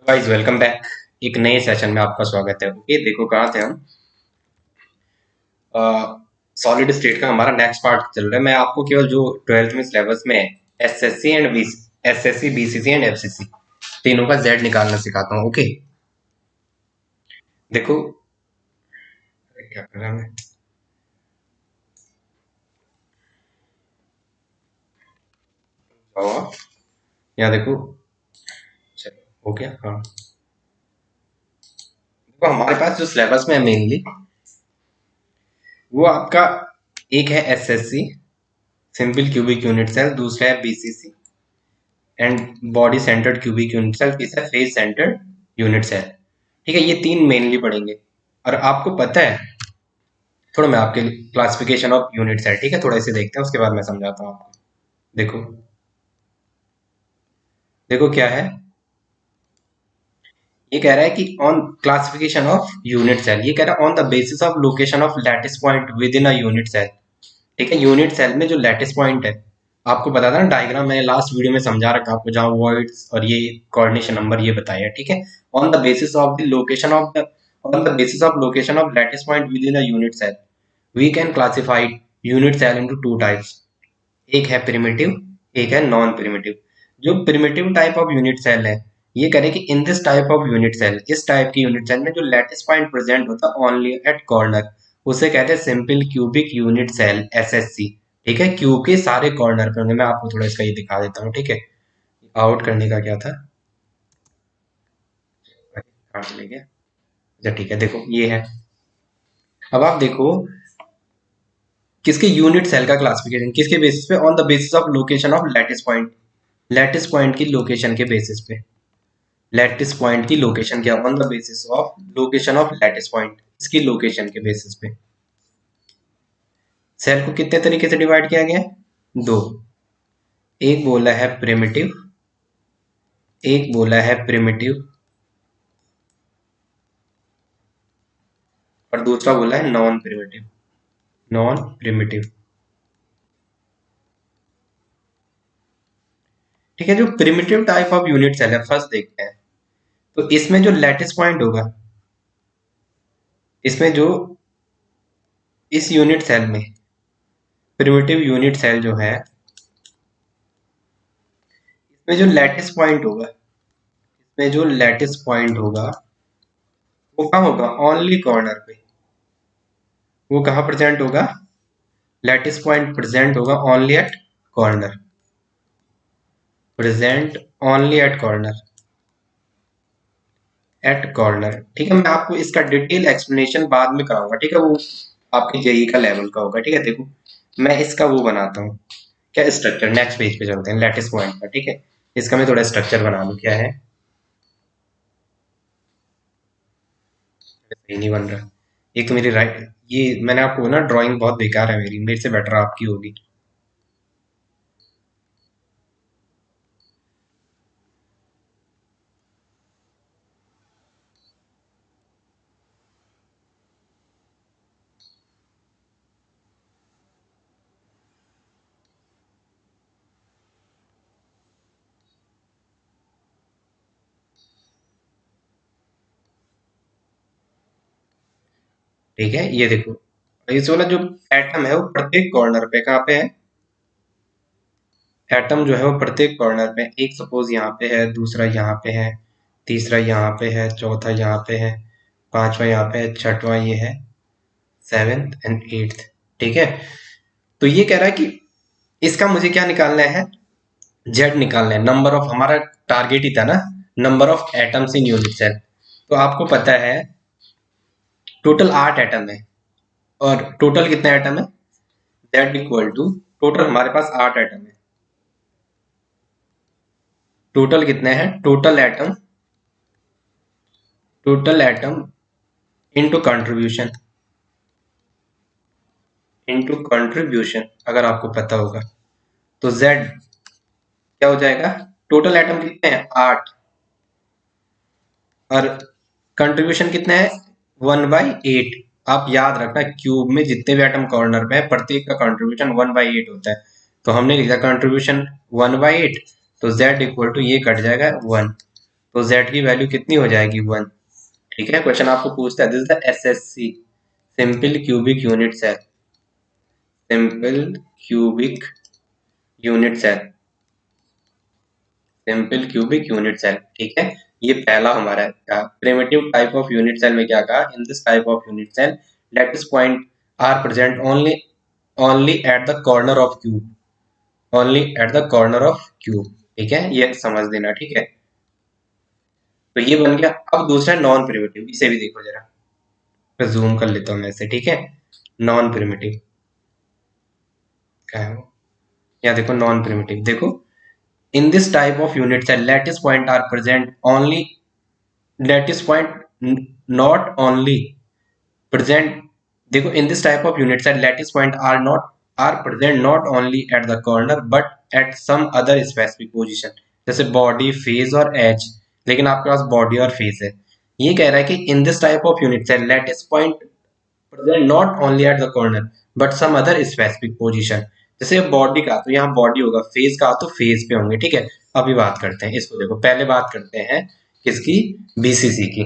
Guys welcome back. एक नए session में आपका स्वागत है। ओके, देखो कहाँ थे हम। सॉलिड स्टेट का हमारा नेक्स्ट पार्ट चल रहा है। मैं आपको केवल जो 12th में सिलेबस में SSC and B SSC BCC and FCC तीनों का जेड निकालना सिखाता हूँ। ओके, देखो क्या कर रहा है मैं। आओ आप, यहाँ देखो। चलो हो गया। हाँ, देखो हमारे पास जो सिलेबस में है मेनली वो आपका एक है SSC simple cubic unit cell, दूसरा है BCC and body centred cubic unit cell, तीसरा फेस सेंटर्ड यूनिट सेल। ठीक है, ये तीन मेनली पढ़ेंगे। और आपको पता है, थोड़ा मैं आपके क्लासिफिकेशन ऑफ यूनिट सेल, ठीक है, थोड़ा इसे देखते हैं, उसके बाद मैं समझाता हूँ आपको। देखो, देखो क्या है। ये कह रहा है कि on classification of unit cell, ये कह रहा है on the basis of location of lattice point within a unit cell. ठीक है, यूनिट सेल में जो लैटिस पॉइंट है, आपको बता था ना, डायग्राम मैंने लास्ट वीडियो में समझा रखा आपको, जहाँ वॉइड्स और ये कोऑर्डिनेशन नंबर ये बताया। ठीक है, on the basis of the location of the on the basis of location of lattice point within a unit cell we can classify unit cell into two types. एक है primitive, एक है non primitive. जो primitive type of unit cell है, ये करें कि in this type of unit cell, इस टाइप की यूनिट सेल में जो लैटिस पॉइंट प्रेजेंट होता है ओनली एट कॉर्नर, उसे कहते हैं simple cubic unit cell SSC. ठीक है, क्यूब के सारे कॉर्नर पे होंगे। मैं आपको थोड़ा इसका ये दिखा देता हूँ। ठीक है, आउट करने का क्या था, काट ले गया। अच्छा ठीक है, देखो ये है। अब आप देखो किसके यूनिट सेल का क्लासिफिकेशन किसके बेसिस पे, on the basis of location of lattice point. Lattice point की लोकेशन के बेसिस पे, लैटिस पॉइंट की लोकेशन क्या, on the basis of location of lattice point, इसकी लोकेशन के बेसिस पे सेल को कितने तरीके से डिवाइड किया गया है, दो। एक बोला है प्रिमिटिव, एक बोला है प्रिमिटिव, और दूसरा बोला है नॉन प्रिमिटिव। Non primitive. ठीक है, जो primitive type of unit cell है फर्स्ट देखते हैं। तो इसमें जो लैटिस पॉइंट होगा, इसमें जो इस यूनिट सेल में प्रिमिटिव यूनिट सेल जो है, इसमें जो लैटिस पॉइंट होगा, इसमें जो लैटिस पॉइंट होगा वो कहाँ होगा, ओनली कॉर्नर पे। वो कहाँ प्रेजेंट होगा, लैटिस पॉइंट प्रेजेंट होगा only at corner, present only at corner, at corner. ठीक है, मैं आपको इसका डिटेल एक्सप्लेनेशन बाद में कराऊंगा। ठीक है, वो आपके जेई का लेवल का होगा। ठीक है, देखो मैं इसका वो बनाता हूँ, क्या स्ट्रक्चर, नेक्स्ट पेज पे चलते हैं लैटिस पॉइंट का। ठीक है, इसका मैं थोड़ा स्ट्रक्चर बना लूँ, क्या है, सही नहीं बन रहा। एक तो मेरी राइट, ये मैंने आपको ना, ड्राइंग बहुत बेकार है मेरी, मेरे से बेटर आपकी होगी। ठीक है, ये देखो, इस वाला जो एटम है वो प्रत्येक कॉर्नर पे कहाँ पे है, एटम जो है वो प्रत्येक कॉर्नर पे, एक सपोज यहाँ पे है, दूसरा यहाँ पे है, तीसरा यहाँ पे है, चौथा यहाँ पे है, पांचवा यहाँ पे है, छठवां ये है, सेवेंथ एंड एट्थ। ठीक है, तो ये कह रहा है कि इसका मुझे क्या निकालना है, जेड निकालना है, नंबर ऑफ, हमारा टारगेट ही था ना, number of atoms in unit cell. तो आपको पता है टोटल 8 एटम है, और टोटल कितने एटम है, जेड इक्वल टू, टोटल हमारे पास 8 एटम है। टोटल कितने हैं, total atom into contribution, into contribution, अगर आपको पता होगा तो जेड क्या हो जाएगा, टोटल एटम कितने हैं 8, और कंट्रीब्यूशन कितने हैं 1/8। आप याद रखना, क्यूब में जितने भी एटम कॉर्नर पे है प्रत्येक का कंट्रीब्यूशन 1/8 होता है। तो हमने लिखा कंट्रीब्यूशन 1/8, तो जेड इक्वल टू ये कट जाएगा 1। तो z की वैल्यू कितनी हो जाएगी 1। ठीक है, क्वेश्चन आपको पूछता है, this is the SSC simple cubic unit cell, simple cubic unit cell, simple cubic unit cell. ठीक है, ये पहला हमारा क्या, primitive type of unit cell में क्या कहा, in this type of unit cell lattice point are present only only at the corner of cube, only at the corner of cube. ठीक है, ये समझ देना। ठीक है, तो ये बन गया। अब दूसरा नॉन प्रिमिटिव, इसे भी देखो जरा, मैं जूम कर लेता हूँ मैं इसे। ठीक है, नॉन प्रिमिटिव क्या है वो, या देखो नॉन प्रिमिटिव, देखो in this type of unit cell lattice point are present only, lattice point not only present, देखो in this type of unit set lattice point are present not only at the corner but at some other specific position, जैसे body phase और edge। लेकिन आपके पास body और phase है, ये कह रहा है कि in this type of unit set lattice point present not only at the corner but some other specific position। जैसे बॉडी का तो यहाँ बॉडी होगा, फेज का तो फेज पे होंगे। ठीक है, अभी बात करते हैं इसको, देखो पहले बात करते हैं किसकी, बीसीसी की।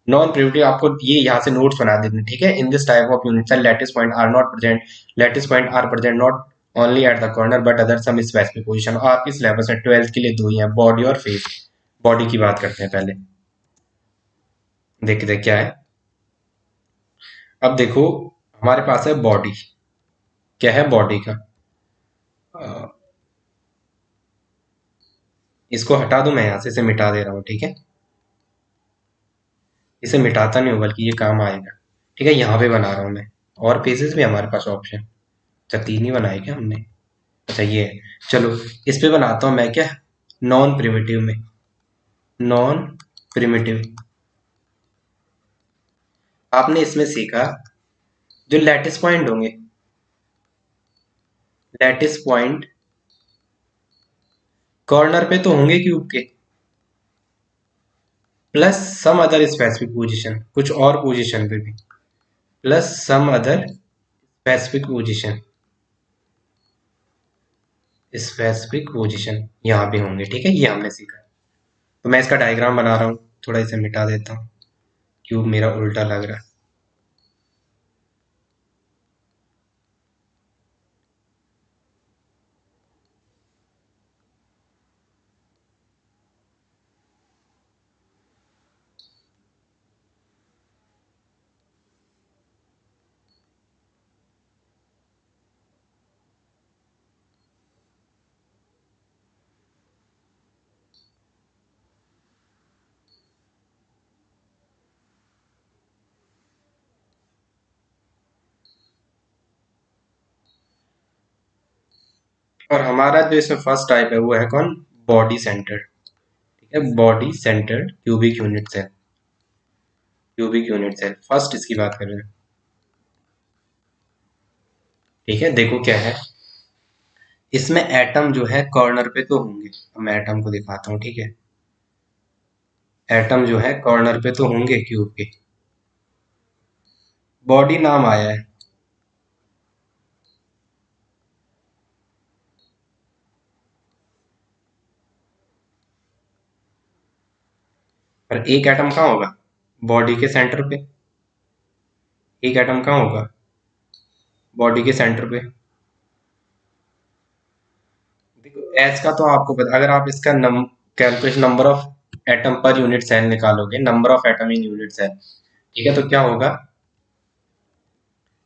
नॉन प्रिमिटिव आपको ये यहाँ से नोट्स बना देते। ठीक है, in this type of unit cell lattice point are not present, lattice point are present not only at the corner but other some specific position. आपके सिलेबस में 12th के लिए दो ही हैं, बॉडी और फेस। बॉडी की बात करते हैं पहले, देखते हैं क्या है। अब देखो हमारे पास है बॉडी, क्या है बॉडी का, अ, इसको हटा दूं मैं यहाँ से, इसे मिटा दे रहा हूँ। ठीक है, इसे मिटाता नहीं हूँ बल्कि ये काम आएगा। ठीक है, यहाँ पे बना रहा हूँ मैं, और फेसेस भी हमारे पास ऑप्शन, अच्छा 3 ही बनाए क्या हमने, अच्छा ये है। चलो इस पे बनाता हूँ मैं क्या, नॉन प्रिमिटिव में, नॉन प्रिमिटिव। आपने इसमें सीखा जो लैटिस पॉइंट होंगे, लैटिस पॉइंट कॉर्नर पे तो होंगे क्यूब के, plus some other specific position, कुछ और पोजीशन पे भी, plus some other specific position, specific position यहाँ पे होंगे। ठीक है, ये हमने सीखा। तो मैं इसका डायग्राम बना रहा हूँ, थोड़ा इसे मिटा देता हूँ, क्यूब मेरा उल्टा लग रहा है। और हमारा जो इसमें फर्स्ट टाइप है वो है कौन, बॉडी सेंटर्ड। ठीक है, body centred cubic unit cell, cubic unit cell first इसकी बात कर रहे हैं। ठीक है, देखो क्या है, इसमें एटम जो है कॉर्नर पे तो होंगे, अब मैं एटम को दिखाता हूँ। ठीक है, एटम जो है कॉर्नर पे तो होंगे क्यूब के, बॉडी नाम आया है, पर एक एटम कहाँ होगा, बॉडी के सेंटर पे, एक एटम कहाँ होगा, बॉडी के सेंटर पे। देखो एच का तो आपको पता, अगर आप इसका calculation number of atom per unit cell निकालोगे, number of atom in unit cell, ठीक है, तो क्या होगा,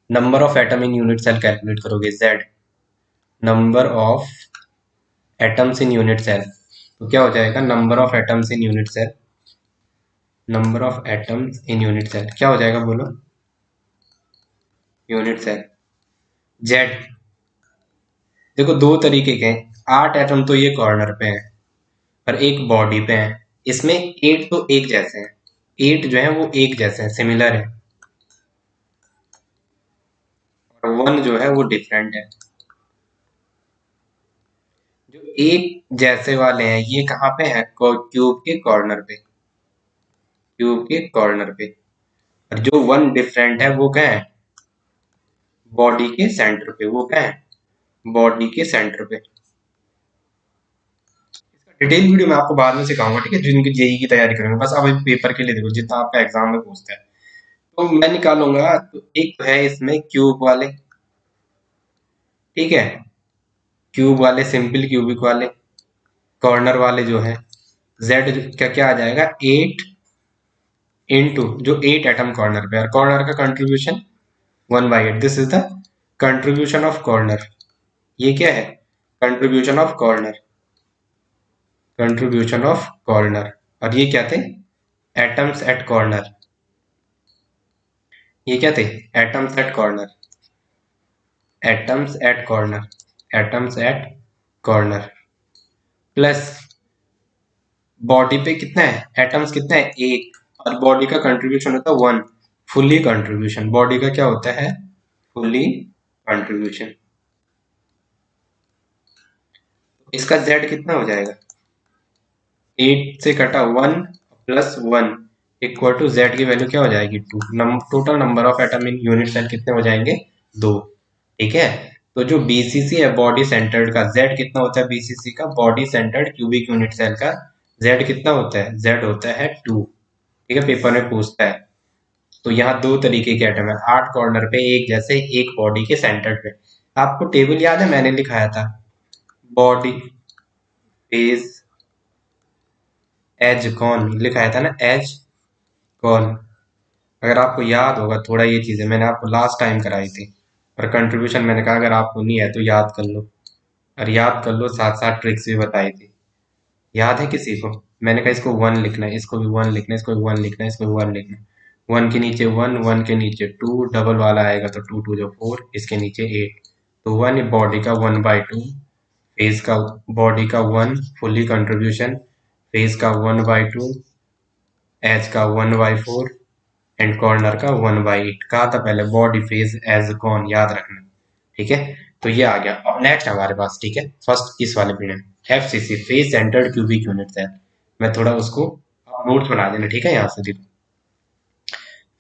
number of atom in unit cell calculate करोगे, Z number of atoms in unit cell, तो क्या हो जाएगा, number of atoms in unit cell, number of atoms in unit cell क्या हो जाएगा बोलो, यूनिट सेल जेड। देखो दो तरीके के हैं, 8 एटम तो ये कॉर्नर पे हैं और एक बॉडी पे है, इसमें 8 तो एक जैसे हैं, 8 जो है वो एक जैसे हैं, सिमिलर है, और 1 जो है वो डिफरेंट है। जो एक जैसे वाले हैं ये कहाँ पे है, क्यूब के कॉर्नर पे, क्यूब के कॉर्नर पे, और जो 1 डिफरेंट है वो क्या है, बॉडी के सेंटर पे, वो क्या है, बॉडी के सेंटर पे। डिटेल वीडियो मैं आपको बाद में सिखाऊंगा, ठीक है, जिनकी जेई की तैयारी करेंगे। बस अब पेपर के लिए देखो जितना आपका एग्जाम में पूछता है तो मैं निकालूंगा। तो एक तो है इसमें क्यूब वाले, ठीक है, क्यूब वाले, सिंपल क्यूबिक वाले, कॉर्नर वाले जो है, जेड क्या क्या आ जाएगा, 8 इंटू जो 8 एटम कॉर्नर पे, और कॉर्नर का contribution 1/8, this is the contribution of corner. ये क्या है, contribution of corner, contribution of corner. और ये क्या थे, एटम्स एट कॉर्नर, ये क्या थे, atoms at corner, atoms at corner, atoms at corner, plus body पे कितना है, एटम्स कितना है, एक, और बॉडी का कंट्रीब्यूशन होता है 1, फुल्ली कंट्रीब्यूशन, बॉडी का क्या होता है, फुल्ली कंट्रीब्यूशन। इसका जेड कितना हो जाएगा, 8 से कटा 1 प्लस 1 इक्वल टू जेड की वैल्यू क्या हो जाएगी, 2। Total number of atom in unit cell कितने हो जाएंगे, 2, ठीक है। तो जो बीसीसी है बॉडी सेंटर्ड का, जेड कितना होता है बीसीसी का, body centred cubic unit cell का जेड कितना होता है, जेड होता है 2, ठीक है, पेपर में पूछता है। तो यहाँ दो तरीके के एटम है, 8 कॉर्नर पे एक जैसे, एक बॉडी के सेंटर पे। आपको टेबल याद है, मैंने लिखाया था, बॉडी फेज एज कॉन लिखाया था ना, एज कॉन। अगर आपको याद होगा थोड़ा, ये चीजें मैंने आपको लास्ट टाइम कराई थी, और कंट्रीब्यूशन मैंने कहा अगर आपको नहीं है तो याद कर लो, और याद कर लो, साथ साथ ट्रिक्स भी बताई थी। याद है किसी को, मैंने कहा इसको 1 लिखना है, इसको भी 1 लिखना है, इसको भी 1 लिखना है, इसको भी 1 लिखना है। 1 के नीचे 1, 1 के नीचे 2, डबल वाला आएगा तो 2 2 जो 4, इसके नीचे 8। तो 1 बॉडी का 1/2, फेज का, बॉडी का 1 फुल्ली कंट्रीब्यूशन, फेज का 1/2, एज का 1/4, एंड कॉर्नर का 1/8। कहा था पहले, बॉडी फेज एज कॉन, याद रखना, ठीक है। तो ये आ गया। अब नेक्स्ट हमारे पास, ठीक है, फर्स्ट इस वाले period, FCC, phase centred cubic unit है। मैं थोड़ा उसको नोट्स बना देना, ठीक है, यहाँ से देखो,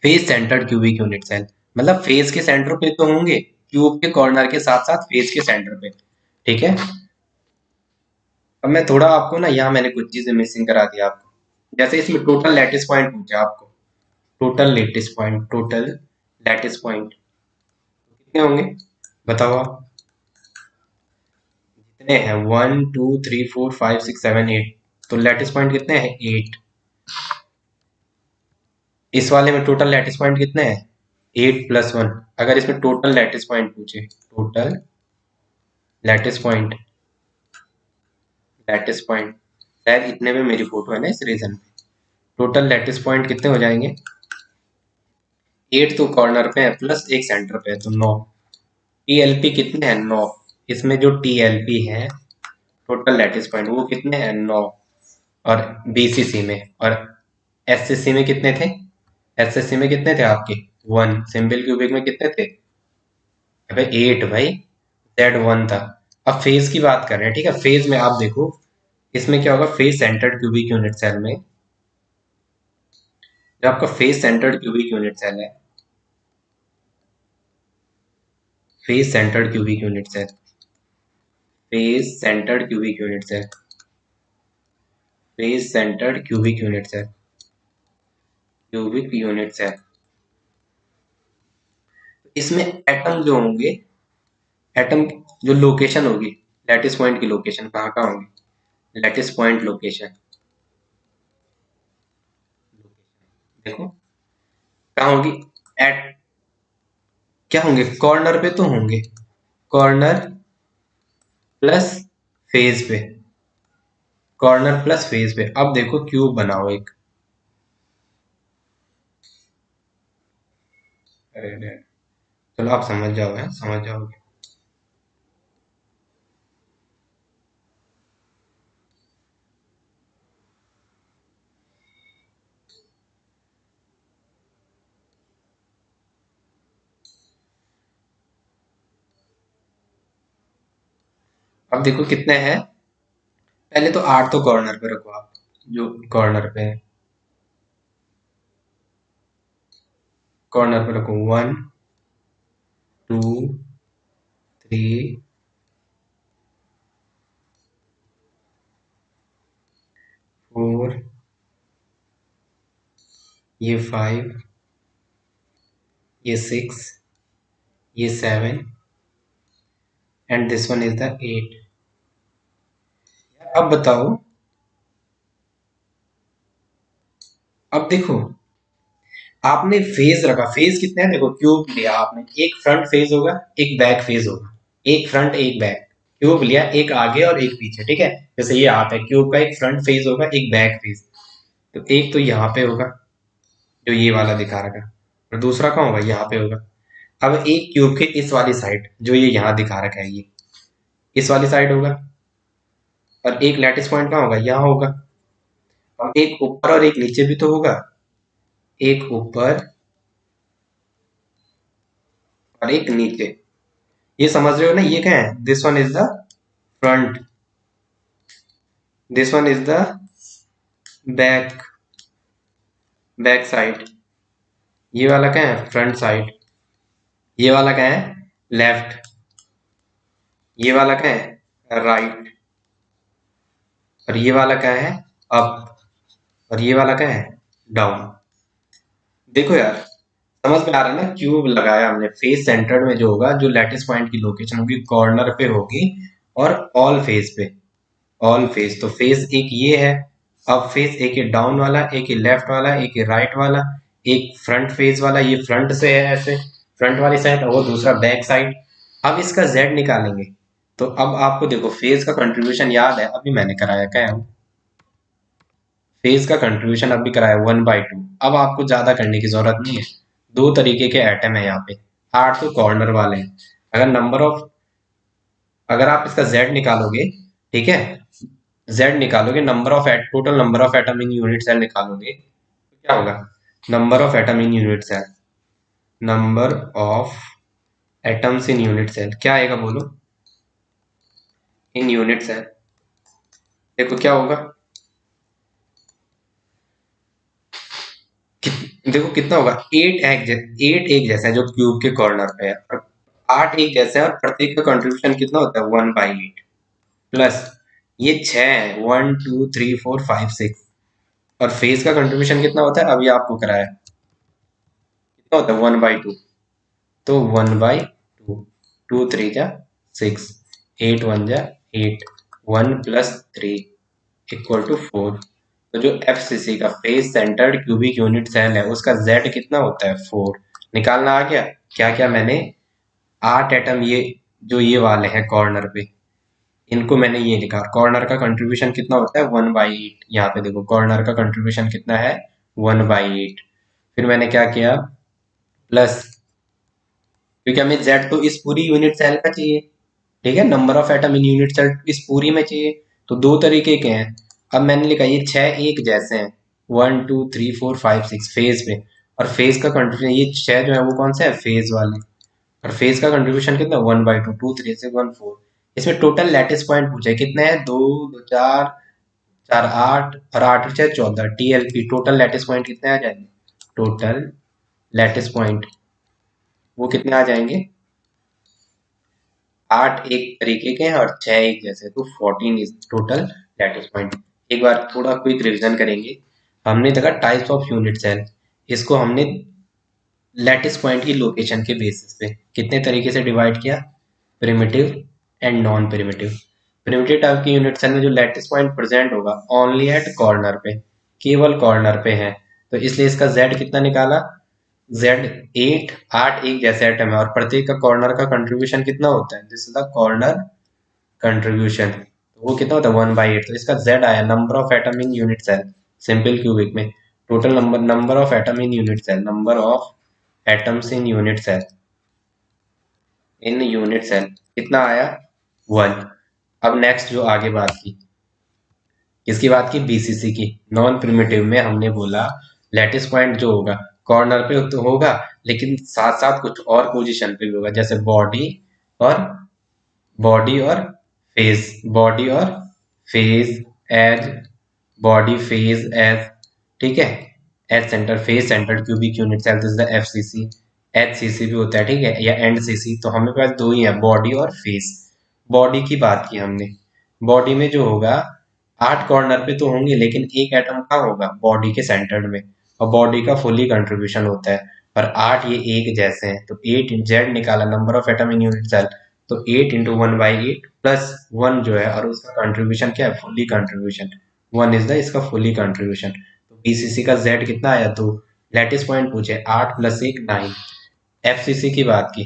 face centred cubic unit cell, मतलब फेज के सेंटर पे तो होंगे, क्यूब के कॉर्नर के साथ साथ फेज के सेंटर पे, ठीक है। अब मैं थोड़ा आपको ना, यहाँ मैंने कुछ चीजें मिसिंग करा दी आपको, जैसे इसमें टोटल लैटिस पॉइंट पूछा आपको, total lattice point, total lattice point कितने होंगे, बताओ आप, कितने हैं, 1 2 3 4 5 6 7 8, तो लैटिस पॉइंट कितने हैं, 8। इस वाले में टोटल लैटिस पॉइंट कितने हैं, 8 + 1। अगर इसमें टोटल लैटिस पॉइंट पूछे, total lattice point, lattice point, शायद इतने में मेरी फोटो है ना इस रीजन में, टोटल लैटिस पॉइंट कितने हो जाएंगे, 8 तो कॉर्नर पे है प्लस एक सेंटर पे है तो 9। टीएलपी कितने हैं, 9। इसमें जो टीएलपी है टोटल लैटिस पॉइंट वो कितने हैं, 9। और बीसीसी में, और एससीसी में कितने थे, एसएससी में कितने थे आपके, 1। सिंपल क्यूबिक में कितने थे, अबे 8 भाई, जेड 1 था। अब फेज की बात कर रहे हैं, ठीक है, फेज में आप देखो, इसमें क्या होगा, face centred cubic unit cell में, जो आपका face centred cubic unit cell है, face centred cubic unit cell, face centred cubic unit cell, face centred cubic unit cell, cubic unit cell, इसमें एटम जो होंगे, एटम जो लोकेशन होगी, lattice point की लोकेशन कहाँ कहाँ होगी, लैटिस पॉइंट लोकेशन, देखो कहाँ होगी, एट क्या होंगे, कॉर्नर पे तो होंगे, कॉर्नर प्लस फेज पे, कॉर्नर प्लस फेज पे। अब देखो क्यूब बनाओ एक, अरे अरे, चलो आप समझ जाओ, है समझ जाओगे। अब देखो कितने हैं, पहले तो 8 तो कॉर्नर पे रखो आप, जो कॉर्नर पे है, कॉर्नर पे रखो, 1 2 3 4, ये 5, ये 6, ये 7 and this one is the 8। अब बताओ, अब देखो आपने फेज रखा, फेज कितने हैं देखो, क्यूब लिया आपने, एक फ्रंट फेज होगा एक बैक फेज होगा, एक फ्रंट एक बैक, क्यूब लिया एक आगे और एक पीछे, ठीक है। जैसे ये हाथ है, क्यूब का एक फ्रंट फेज होगा एक बैक फेज, तो एक तो यहाँ पे होगा जो ये वाला दिखा रखा, और दूसरा कहाँ होगा, यहाँ पे होगा। अब एक क्यूब के इस वाली साइड जो ये यहाँ दिखा रखा है, ये इस वाली साइड होगा, और एक लैटिस पॉइंट कहाँ होगा, यहाँ होगा। अब एक ऊपर और एक नीचे भी तो होगा, एक ऊपर और एक नीचे, ये समझ रहे हो ना, ये क्या है, this one is the front, this one is the back, back side, ये वाला क्या है, फ्रंट साइड, ये वाला क्या है, लेफ्ट, ये वाला क्या है, राइट, और ये वाला क्या है, अप, और ये वाला क्या है, डाउन। देखो यार, समझ में आ रहा है ना, क्यूब लगाया हमने, फेस सेंटर्ड में जो होगा, जो लैटिस पॉइंट की लोकेशन होगी कॉर्नर पे होगी, और ऑल फेस पे, ऑल फेस, तो फेस एक ये है, अब फेस एक है डाउन वाला, एक है लेफ्ट वाला, एक है राइट वाला, एक फ्रंट फेस वाला, ये फ्रंट से है ऐसे, फ्रंट वाली साइड, और वो दूसरा बैक साइड। अब इसका जेड निकालेंगे, तो अब आपको देखो फेस का कंट्रीब्यूशन याद है, अभी मैंने कराया क्या है, फेज का कंट्रीब्यूशन अभी कराया 1/2। अब आपको ज्यादा करने की जरूरत नहीं है, दो तरीके के एटम है यहाँ पे, 8 तो कॉर्नर वाले हैं। अगर नंबर ऑफ, अगर आप इसका z निकालोगे, ठीक है, z निकालोगे, number of at total number of atom in unit cell निकालोगे, तो क्या होगा, number of atom in unit cell, number of atoms in unit cell क्या आएगा बोलो, इन यूनिट सेल, देखो क्या होगा, देखो कितना होगा, 8 एक जैसा है जो क्यूब के कॉर्नर पे है, और 8 एक जैसा है, और प्रत्येक का कंट्रीब्यूशन कितना होता है, 1/8, प्लस ये 6 है, 1 2 3 4 5 6, और फेस का कंट्रीब्यूशन कितना होता है, अभी आपको कराया, कितना होता है, 1/2, तो 1/2, 2 3 जा 6, 8 1 जा 8, 1 + 3 = 4। तो जो FCC का face centred cubic unit cell है, उसका Z कितना होता है, 4। निकालना आ गया, क्या क्या मैंने 8 एटम, ये जो ये वाले हैं कॉर्नर पे, इनको मैंने ये लिखा, कॉर्नर का कंट्रीब्यूशन कितना होता है, 1/8, यहाँ पे देखो कॉर्नर का कंट्रीब्यूशन कितना है, 1/8। फिर मैंने क्या किया, प्लस, क्योंकि हमें Z तो इस पूरी यूनिट सेल का चाहिए, ठीक है, number of atom in unit cell इस पूरी में चाहिए, तो दो तरीके के हैं। अब मैंने लिखा ये 6 एक जैसे हैं, 1 2 3 4 5 6 फेज पे, और फेज का कंट्रीब्यूशन ये 6 जो है वो कौन सा है, फेज वाले, और फेज का कंट्रीब्यूशन कितना, 1/2, 2 3 से 1 4। इसमें टोटल लैटिस पॉइंट पूछा है, कितने हैं, 2 2 4 4 8, और 8 6 14, TLP, टोटल लैटिस पॉइंट कितने आ जाएंगे, टोटल लैटिस पॉइंट वो कितने आ जाएंगे, 8 एक तरीके के हैं और 6 एक जैसे, तो 14 इज टोटल लैटिस पॉइंट। एक बार थोड़ा क्विक रिवीजन करेंगे, हमने देखा टाइप्स ऑफ यूनिट सेल, इसको हमने लैटिस पॉइंट की लोकेशन के बेसिस पे कितने तरीके से डिवाइड किया, primitive and non primitive. Primitive type की यूनिट सेल में जो लैटिस पॉइंट प्रेजेंट होगा ओनली एट कॉर्नर पे, केवल कॉर्नर पे है, तो इसलिए इसका z कितना निकाला, z 8 एक जैसे एटम है, और प्रत्येक का कॉर्नर का कंट्रीब्यूशन कितना होता है, this is the corner contribution, तो वो कितना होता है, 1/8, तो इसका z आया, number of atom in unit cell, simple cubic में total number of atom in unit cell, number of atoms in unit cell कितना आया, 1। अब नेक्स्ट जो आगे बात की, किसकी बात की, BCC की, नॉन प्रिमिटिव में हमने बोला लैटिस पॉइंट जो होगा कॉर्नर पे तो होगा, लेकिन साथ साथ कुछ और पोजीशन पे भी होगा, जैसे और बॉडी और बॉडी और face edge, body face edge, ठीक है, edge centre, face centre cubic unit cell, this is the FCC। HCC भी होता है, ठीक है, या NCC, तो हमें पास दो ही है, बॉडी और फेस। बॉडी की बात की हमने, बॉडी में जो होगा 8 कॉर्नर पे तो होंगे, लेकिन एक एटम कहाँ होगा? बॉडी के सेंटर में, और बॉडी का फुली कंट्रीब्यूशन होता है। और 8 ये एक जैसे हैं, तो 8 जेड निकाला, number of atom in unit cell, तो 8 इंटू 1/8 प्लस 1 जो है, और उसका कंट्रीब्यूशन क्या है? Fully contribution. 1 इज द इसका फुली कंट्रीब्यूशन। तो बीसीसी का जेड कितना आया? 2। लैटिस पॉइंट पूछे, 8 प्लस 1 9। एफसीसी की बात की,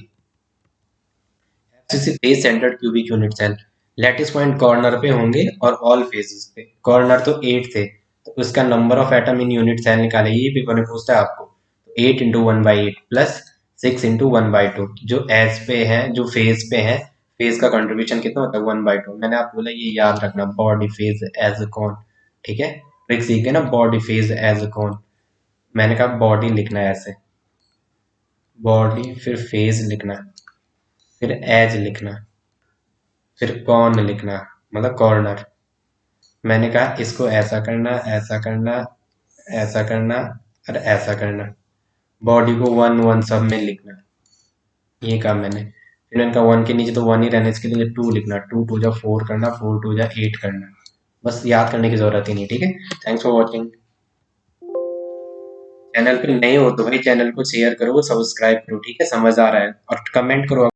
FCC face centred cubic unit cell, lattice point corner पे होंगे और ऑल फेसेस पे। कॉर्नर तो 8 थे, तो उसका number of atom in unit cell निकाले, ये पेपर में पूछता है आपको। 8 इंटू 1/8 प्लस 6 इंटू 1/2, जो एज पे है, जो फेज पे है, फेज का कंट्रीब्यूशन कितना होता है? 1/2। मैंने आप बोला ये याद रखना, बॉडी फेज एज अ कौन। ठीक है, ट्रिक सीख गए ना, बॉडी फेज एज अ कौन। मैंने कहा बॉडी लिखना है ऐसे, बॉडी, फिर फेज लिखना, फिर एज लिखना, फिर कौन लिखना, मतलब कॉर्नर। मैंने कहा इसको ऐसा करना, ऐसा करना, ऐसा करना, और ऐसा करना। बॉडी को 1 1 सब में लिखना, ये काम मैंने। फिर मैंने कहा 1 के नीचे तो 1 ही रहने, इसके लिए 2 लिखना, 2 2 जा 4 करना, 4 2 जा 8 करना। बस याद करने की जरूरत ही नहीं। ठीक है, थैंक्स फॉर वॉचिंग। चैनल पे नए हो तो भाई चैनल को शेयर करो, सब्सक्राइब करो, ठीक है, समझ आ रहा है, और कमेंट करो।